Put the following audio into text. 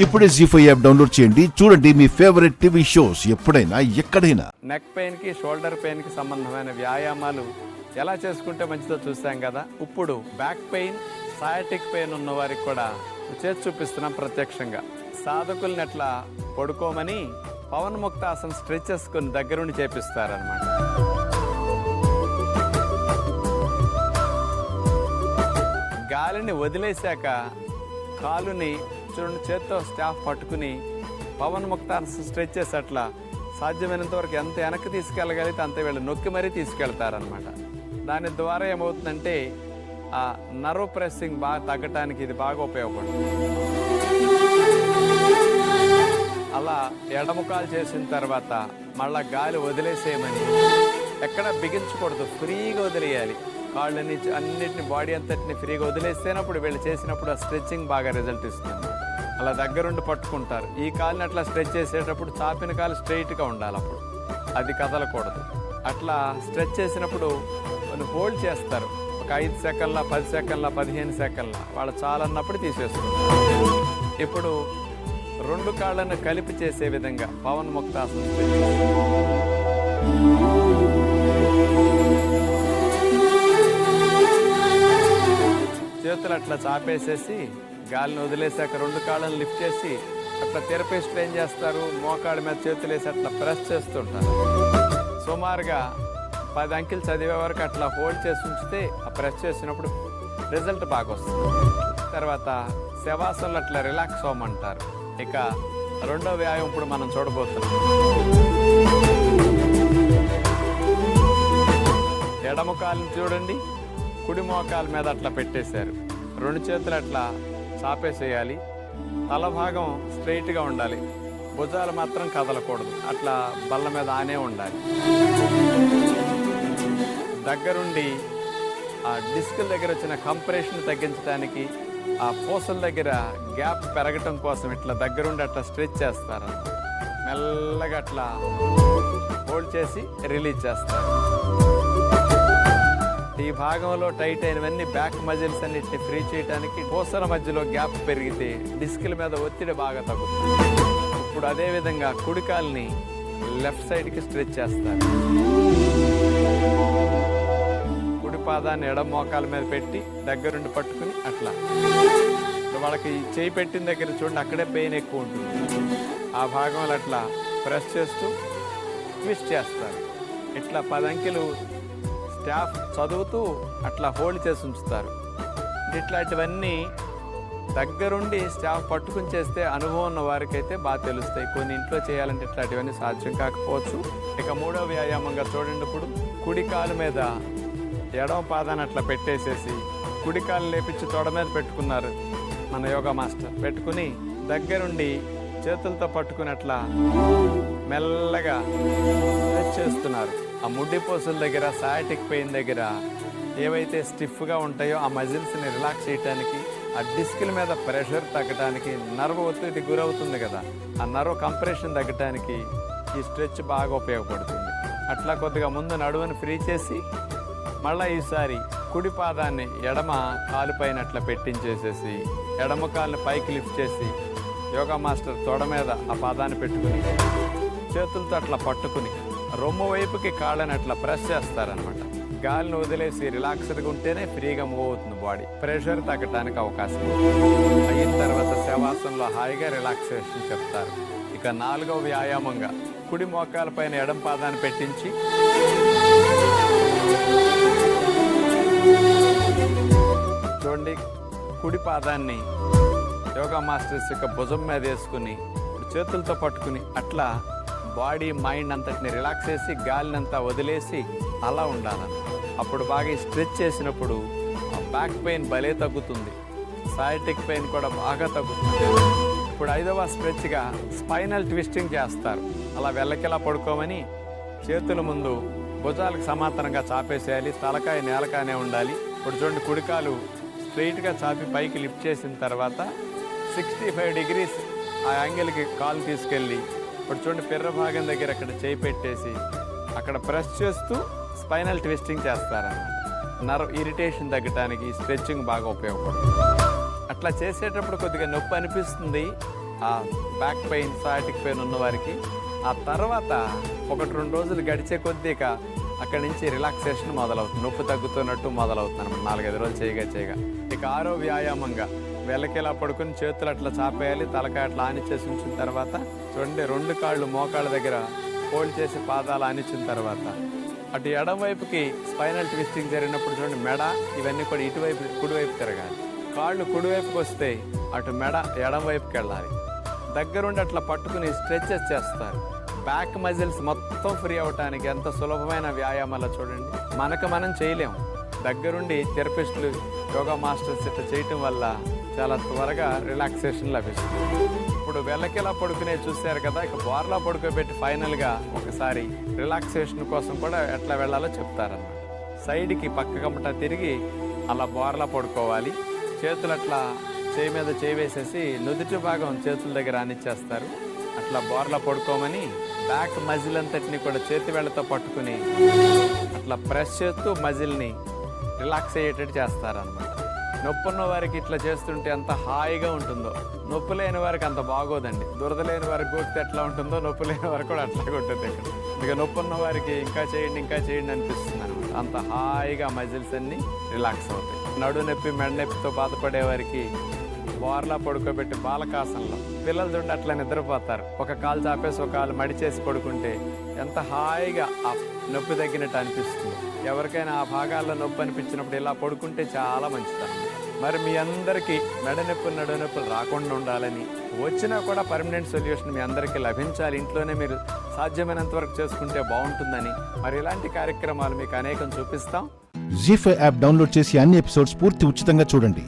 ఇప్పుడే జీ5 app download చేయండి. చూడండి మీ ఫేవరెట్ టీవీ షోస్ ఎప్పుడైనా ఎక్కడైనా. నెక్ పెయిన్కి షోల్డర్ పెయిన్కి సంబంధమైన వ్యాయామాలు ఎలా చేసుకుంటే మంచిదో చూసాం కదా. ఇప్పుడు బ్యాక్ పెయిన్, సయాటిక్ పెయిన్ ఉన్న వారికి కూడా చేసి చూపిస్తున్నాం ప్రత్యక్షంగా. సాధకుల్ని ఎట్లా పడుకోమని పవన్ ముక్తాసన్ స్ట్రెచెస్ కొన్ని దగ్గరుండి చేపిస్తారనమాట. గాలిని వదిలేశాక కాలుని చూడండి చేత్తో స్టాఫ్ పట్టుకుని పవన్ ముక్తాసన్ స్ట్రెచెస్ అట్లా సాధ్యమైనంత వరకు ఎంత వెనక్కి తీసుకెళ్ళగలిగితే అంత వీళ్ళు నొక్కి మరీ తీసుకెళ్తారనమాట. దాని ద్వారా ఏమవుతుందంటే ఆ నర్వ్ ప్రెస్సింగ్ బాగా తగ్గటానికి ఇది బాగా ఉపయోగపడుతుంది. అలా ఎడముకాలు చేసిన తర్వాత మళ్ళా గాలి వదిలేసేయమని, ఎక్కడ బిగించకూడదు, ఫ్రీగా వదిలేయాలి. కాళ్ళని అన్నిటిని బాడీ అంతటిని ఫ్రీగా వదిలేస్తేనప్పుడు వీళ్ళు చేసినప్పుడు ఆ స్ట్రెచ్చింగ్ బాగా రిజల్ట్ ఇస్తుంది. అలా దగ్గరుండి పట్టుకుంటారు. ఈ కాలుని అట్లా స్ట్రెచ్ చేసేటప్పుడు చాపిన కాలు స్ట్రైట్గా ఉండాలి, అప్పుడు అది కదలకూడదు. అట్లా స్ట్రెచ్ చేసినప్పుడు కొన్ని హోల్డ్ చేస్తారు. ఒక 5 సెకండ్ల, 10 సెకండ్ల, 15 సెకండ్ల వాళ్ళు చాలన్నప్పుడు తీసేస్తారు. ఇప్పుడు 2 కాళ్ళను కలిపి చేసే విధంగా పవన్ ముక్తాసన్ చేతులు అట్లా చాపేసేసి గాలిని వదిలేసాక 2 కాళ్ళను లిఫ్ట్ చేసి అట్లా థెరపిస్టులు ఏం చేస్తారు, మోకాళ్ళ మీద చేతులు వేసి అట్లా ప్రెస్ చేస్తుంటారు. సుమారుగా 10 అంకెలు చదివే వరకు అట్లా హోల్డ్ చేసి ఉంచితే ఆ ప్రెస్ చేసినప్పుడు రిజల్ట్ బాగా వస్తుంది. తర్వాత శవాసనలు అట్లా రిలాక్స్ అవ్వమంటారు. ఇక రెండో వ్యాయామం ఇప్పుడు మనం చూడబోతున్నాం. ఎడమ కాలుని చూడండి, కుడి మోకాల మీద అట్లా పెట్టేశారు. 2 చేతులు అట్లా చాపేసేయాలి. తల భాగం స్ట్రైట్గా ఉండాలి, భుజాలు మాత్రం కదలకూడదు. అట్లా బల్ల మీద ఆనే ఉండాలి. దగ్గరుండి ఆ డిస్కుల దగ్గర వచ్చిన కంప్రెషన్ తగ్గించడానికి, ఆ పూసల దగ్గర గ్యాప్ పెరగటం కోసం ఇట్లా దగ్గరుండి అట్లా స్ట్రెచ్ చేస్తారు. మెల్లగా అట్లా హోల్డ్ చేసి రిలీజ్ చేస్తారు. ఈ భాగంలో టైట్ అయినవన్నీ బ్యాక్ మజిల్స్ అన్నిటిని ఫ్రీ చేయడానికి పూసల మధ్యలో గ్యాప్ పెరిగితే డిస్కుల మీద ఒత్తిడి బాగా తగ్గుతుంది. ఇప్పుడు అదేవిధంగా కుడికాల్ని లెఫ్ట్ సైడ్కి స్ట్రెచ్ చేస్తారు. కుడి పాదాన్ని ఎడమ మోకాల మీద పెట్టి దగ్గరుండి పట్టుకుని అట్లా వాళ్ళకి చేయి పెట్టిన దగ్గర చూడండి, అక్కడే పెయిన్ ఎక్కువ ఉంటుంది. ఆ భాగంలో అట్లా ప్రెస్ చేస్తూ ట్విస్ట్ చేస్తారు. ఇట్లా 10 అంకెలు స్టాఫ్ చదువుతూ అట్లా హోల్డ్ చేసి ఉంచుతారు. ఇట్లాంటివన్నీ దగ్గరుండి స్టాఫ్ పట్టుకుని చేస్తే అనుభవం ఉన్న వారికైతే బాగా తెలుస్తాయి. కొన్ని ఇంట్లో చేయాలంటే ఇట్లాంటివన్నీ సాధ్యం కాకపోవచ్చు. ఇక 3వ వ్యాయామంగా చూడండి. ఇప్పుడు కుడి కాలు మీద ఎడమ పాదాన్ని అట్లా పెట్టేసేసి కుడి కాలు లేపించి తొడ మీద పెట్టుకున్నారు మన యోగా మాస్టర్. పెట్టుకుని దగ్గరుండి చేతులతో పట్టుకుని అట్లా మెల్లగా స్ట్రెచ్ చేస్తున్నారు. ఆ ముడ్డి పోసుల దగ్గర, సయాటిక్ పెయిన్ దగ్గర ఏవైతే స్టిఫ్గా ఉంటాయో ఆ మజిల్స్ని రిలాక్స్ చేయడానికి, ఆ డిస్కుల మీద ప్రెషర్ తగ్గడానికి, నర్వ్ ఒత్తిడికి గురవుతుంది కదా, ఆ నర్వ్ కంప్రెషన్ తగ్గడానికి ఈ స్ట్రెచ్ బాగా ఉపయోగపడుతుంది. అట్లా కొద్దిగా ముందు నడువుని ఫ్రీ చేసి మళ్ళీ ఈసారి కుడి పాదాన్ని ఎడమ కాలు పైన అట్లా పెట్టించేసేసి ఎడమ కాలుని పైకి లిఫ్ట్ చేసి యోగా మాస్టర్ తొడ మీద ఆ పాదాన్ని పెట్టుకుని చేతులతో అట్లా పట్టుకుని రొమ్ము వైపుకి కాళ్ళని అట్లా ప్రెస్ చేస్తారనమాట. గాలిని వదిలేసి రిలాక్స్డ్గా ఉంటేనే ఫ్రీగా మూవ్ అవుతుంది బాడీ, ప్రెషర్ తగ్గడానికి అవకాశం. అయిన తర్వాత శవాసనలో హాయిగా రిలాక్సేషన్ చెప్తారు. ఇక 4వ వ్యాయామంగా కుడి మోకాల పైన ఎడం పాదాన్ని పెట్టించి చూడండి, కుడి పాదాన్ని యోగా మాస్టర్స్ యొక్క భుజం మీద వేసుకుని చేతులతో పట్టుకుని అట్లా బాడీ మైండ్ అంతటిని రిలాక్స్ చేసి గాలినంతా వదిలేసి అలా ఉండాలని. అప్పుడు బాగా స్ట్రెచ్ చేసినప్పుడు బ్యాక్ పెయిన్ భలే తగ్గుతుంది, సయాటిక్ పెయిన్ కూడా బాగా తగ్గుతుంది. ఇప్పుడు 5వ స్ట్రెచ్గా స్పైనల్ ట్విస్టింగ్ చేస్తారు. అలా వెళ్ళకిలా పడుకోమని చేతుల ముందు భుజాలకు సమాంతరంగా చాపేసేయాలి, తలకాయ నేలకానే ఉండాలి. ఇప్పుడు చూడండి, కుడికాలు స్ట్రైట్గా చాపి పైకి లిఫ్ట్ చేసిన తర్వాత 65 డిగ్రీస్ ఆ యాంగిల్కి కాలు తీసుకెళ్ళి ఇప్పుడు చూడండి పిర్ర భాగం దగ్గర అక్కడ చేయి పెట్టేసి అక్కడ ప్రెస్ చేస్తూ స్పైనల్ ట్విస్టింగ్ చేస్తారన్నమాట. నర్వ్ ఇరిటేషన్ తగ్గడానికి స్ట్రెచ్చింగ్ బాగా ఉపయోగపడుతుంది. అట్లా చేసేటప్పుడు కొద్దిగా నొప్పి అనిపిస్తుంది, ఆ బ్యాక్ పెయిన్ సయాటిక్ పెయిన్ ఉన్న వారికి. ఆ తర్వాత 1-2 రోజులు గడిచే కొద్దిగా అక్కడి నుంచి రిలాక్సేషన్ మొదలవుతుంది, నొప్పి తగ్గుతున్నట్టు మొదలవుతుంది అనమాట 4-5 రోజులు చేయగా. ఇక 6వ వ్యాయామంగా వెల్లకిలా పడుకుని చేతులు అట్లా చాపేయాలి, తలకాయ అట్లా ఆనిచ్చేసి ఉంచిన తర్వాత చూడండి 2 కాళ్ళు మోకాళ్ళ దగ్గర ఫోల్డ్ చేసి పాదాలు ఆనిచ్చిన తర్వాత అటు ఎడం వైపుకి స్పైనల్ ట్విస్టింగ్ జరిగినప్పుడు చూడండి మెడ ఇవన్నీ కూడా ఇటువైపు కుడివైపు తిరగాలి. కాళ్ళు కుడివైపుకి వస్తే అటు మెడ ఎడం వైపుకి వెళ్ళాలి. దగ్గరుండి అట్లా పట్టుకుని స్ట్రెచెస్ చేస్తారు. బ్యాక్ మజిల్స్ మొత్తం ఫ్రీ అవటానికి ఎంత సులభమైన వ్యాయామాలు చూడండి. మనం చేయలేము, దగ్గరుండి థెరపిస్టులు యోగా మాస్టర్స్ ఇట్లా చేయటం వల్ల చాలా త్వరగా రిలాక్సేషన్ లభిస్తుంది. ఇప్పుడు వెల్లకిలా పడుకునే చూశారు కదా, ఇక బోర్లా పడుకోబెట్టి ఫైనల్గా ఒకసారి రిలాక్సేషన్ కోసం కూడా ఎట్లా వెళ్ళాలో చెప్తారన్నమాట. సైడ్కి పక్కకమ్మట తిరిగి అలా బోర్లా పడుకోవాలి. చేతులు అట్లా చేయి మీద చేయి వేసేసి నుదుటి భాగం చేతుల దగ్గర ఆనిచ్చేస్తారు. అట్లా బోర్లా పడుకోమని బ్యాక్ మజిల్ అంతటిని కూడా చేతి వేళ్లతో పట్టుకుని అట్లా ప్రెస్ చేస్తూ మజిల్ని రిలాక్స్ అయ్యేటట్టు చేస్తారన్నమాట. నొప్పి ఉన్న వారికి ఇట్లా చేస్తుంటే ఎంత హాయిగా ఉంటుందో, నొప్పి లేని వారికి అంత బాగోదండి. దురద లేని వారికి గోకితే ఎట్లా ఉంటుందో నొప్పి లేని వారికి కూడా అట్లాగే ఉంటుంది. ఇక్కడ ఇక నొప్పి ఉన్న వారికి ఇంకా చేయండి అనిపిస్తుంది అనమాట. అంత హాయిగా మజిల్స్ అన్ని రిలాక్స్ అవుతాయి. నడు నొప్పి మెడ నొప్పితో బాధపడే వారికి బోర్లా పడుకోబెట్టి బాలకాసంలో పిల్లలు చూడండి అట్లా నిద్రపోతారు. ఒక కాలు చాపేసి ఒక కాలు మడిచేసి పడుకుంటే ఎంత హాయిగా ఆ నొప్పి తగ్గినట్టు అనిపిస్తుంది. ఎవరికైనా ఆ భాగాల్లో నొప్పి అనిపించినప్పుడు ఇలా పడుకుంటే చాలా మంచిదన్నమాట. మరి మీ అందరికీ మెడ నొప్పులు నడు నొప్పులు రాకుండా ఉండాలని, వచ్చినా కూడా పర్మనెంట్ సొల్యూషన్ మీ అందరికీ లభించాలి, ఇంట్లోనే మీరు సాధ్యమైనంత వరకు చేసుకుంటే బాగుంటుందని మరి ఇలాంటి కార్యక్రమాలు మీకు అనేకం చూపిస్తాం. జీ5 యాప్ డౌన్లోడ్ చేసి అన్ని ఎపిసోడ్స్ పూర్తి ఉచితంగా చూడండి.